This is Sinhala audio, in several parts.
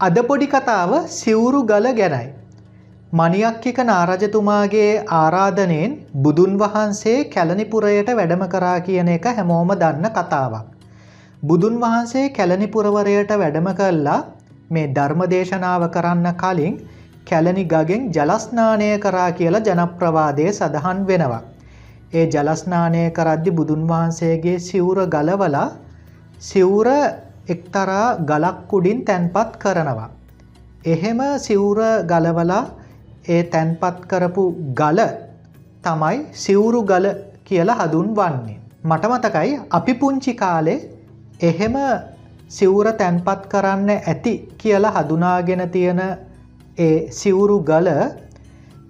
අද පොඩි කතාව සිවුරු ගල ගැනයි. මණියක්කික නාරජතුමාගේ ආරාධනෙන් බුදුන් වහන්සේ කැලණිපුරයට වැඩම කරා කියන එක හැමෝම දන්න කතාවක්. බුදුන් වහන්සේ කැලණිපුරවරයට වැඩම කළා මේ ධර්ම දේශනාව කරන්න කලින් කැලණි ගගෙන් ජල ස්නානය කරා කියලා ජනප්‍රවාදයේ සඳහන් වෙනවා. ඒ ජල ස්නානය කරද්දී බුදුන් වහන්සේගේ සිවුර ගලවලා සිවුර එක්තරා ගලක් උඩින් තැන්පත් කරනවා. එහෙම සිවුර ගලවලා ඒ තැන්පත් කරපු ගල තමයි සිවුරු ගල කියලා හඳුන්වන්නේ. මට මතකයි අපි පුංචි කාලේ එහෙම සිවුර තැන්පත් කරන්න ඇති කියලා හඳුනාගෙන තියෙන ඒ සිවුරු ගල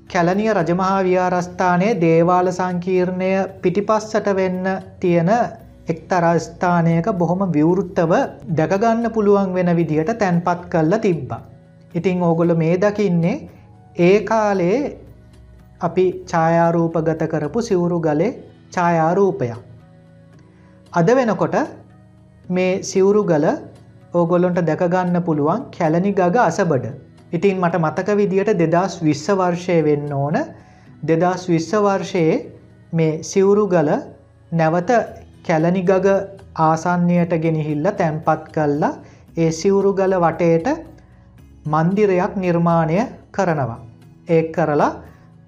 කැලණිය රජමහා විහාරස්ථානයේ දේවාල සංකීර්ණය පිටිපස්සට වෙන්න තියෙන එක්තරා ස්ථානයක බොහොම විවෘතව දැක ගන්න පුළුවන් වෙන විදිහට තැන්පත් කරලා තිබ්බා. ඉතින් ඕගොල්ලෝ මේ දකින්නේ ඒ කාලේ අපි ඡායාරූපගත කරපු සිවුරු ගලේ ඡායාරූපයක්. අද වෙනකොට මේ සිවුරු ගල ඕගොල්ලන්ට දැක ගන්න පුළුවන් කැලණි ගග අසබඩ. ඉතින් මට මතක විදිහට 2020 වර්ෂයේ වෙන්න ඕන. 2020 වර්ෂයේ මේ සිවුරු ගල නැවත කැලණි ගග ආසන්නයට ගෙනහිල්ලා තැන්පත් කළා. ඒ සිවුරු ගල වටේට මන්දිරයක් නිර්මාණය කරනවා. ඒක කරලා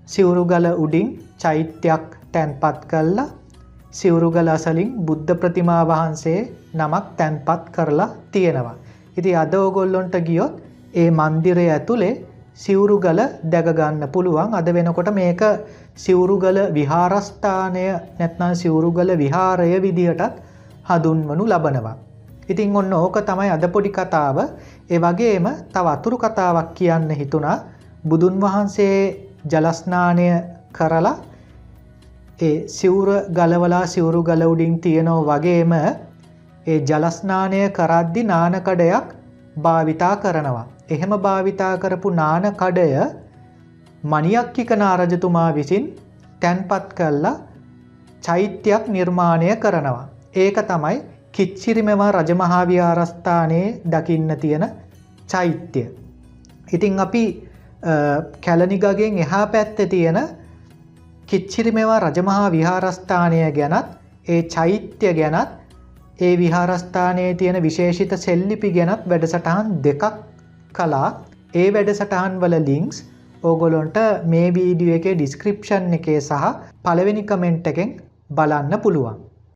සිවුරු ගල උඩින් චෛත්‍යයක් තැන්පත් කළා. සිවුරු ගල අසලින් බුද්ධ ප්‍රතිමා වහන්සේ නමක් තැන්පත් කරලා තියෙනවා. ඉතින් අද ඕගොල්ලොන්ට ගියොත් ඒ මන්දිරය ඇතුලේ සිවුරු ගල දැක ගන්න පුළුවන්. අද වෙනකොට මේක සිවුරු ගල විහාරස්ථානය නැත්නම් සිවුරු ගල විහාරය විදිහටත් හඳුන්වනු ලබනවා. ඉතින් ඔන්න ඕක තමයි අද පොඩි කතාව. ඒ වගේම තව අතුරු කතාවක් කියන්න හිතුණා. බුදුන් වහන්සේ ජල ස්නානය කරලා ඒ සිවුර ගලවලා සිවුරු ගල උඩින් තියනෝ වගේම ඒ ජල ස්නානය කරද්දී නාන කඩයක් භාවිතා කරනවා. එහෙම භාවිතා කරපු නාන කඩය මණියක්කික නාරජතුමා විසින් තැන්පත් කළා චෛත්‍යයක් නිර්මාණය කරනවා. ඒක තමයි කිච්චිරිමෙව රජමහා විහාරස්ථානයේ දකින්න තියෙන චෛත්‍ය. ඉතින් අපි කැලණි ගගෙන් එහා පැත්තේ තියෙන කිච්චිරිමෙව රජමහා විහාරස්ථානය ගැනත් ඒ චෛත්‍ය ගැනත් ඒ විහාරස්ථානයේ තියෙන විශේෂිත සෙල්ලිපි ගැනත් වැඩසටහන් දෙකක් කළා. ඒ වැඩසටහන් වල ලින්ක්ස් ඕගොල්ලන්ට මේ වීඩියෝ එකේ ඩිස්ක්‍රිප්ෂන් එකේ සහ පළවෙනි කමෙන්ට් එකෙන් බලන්න පුළුවන්.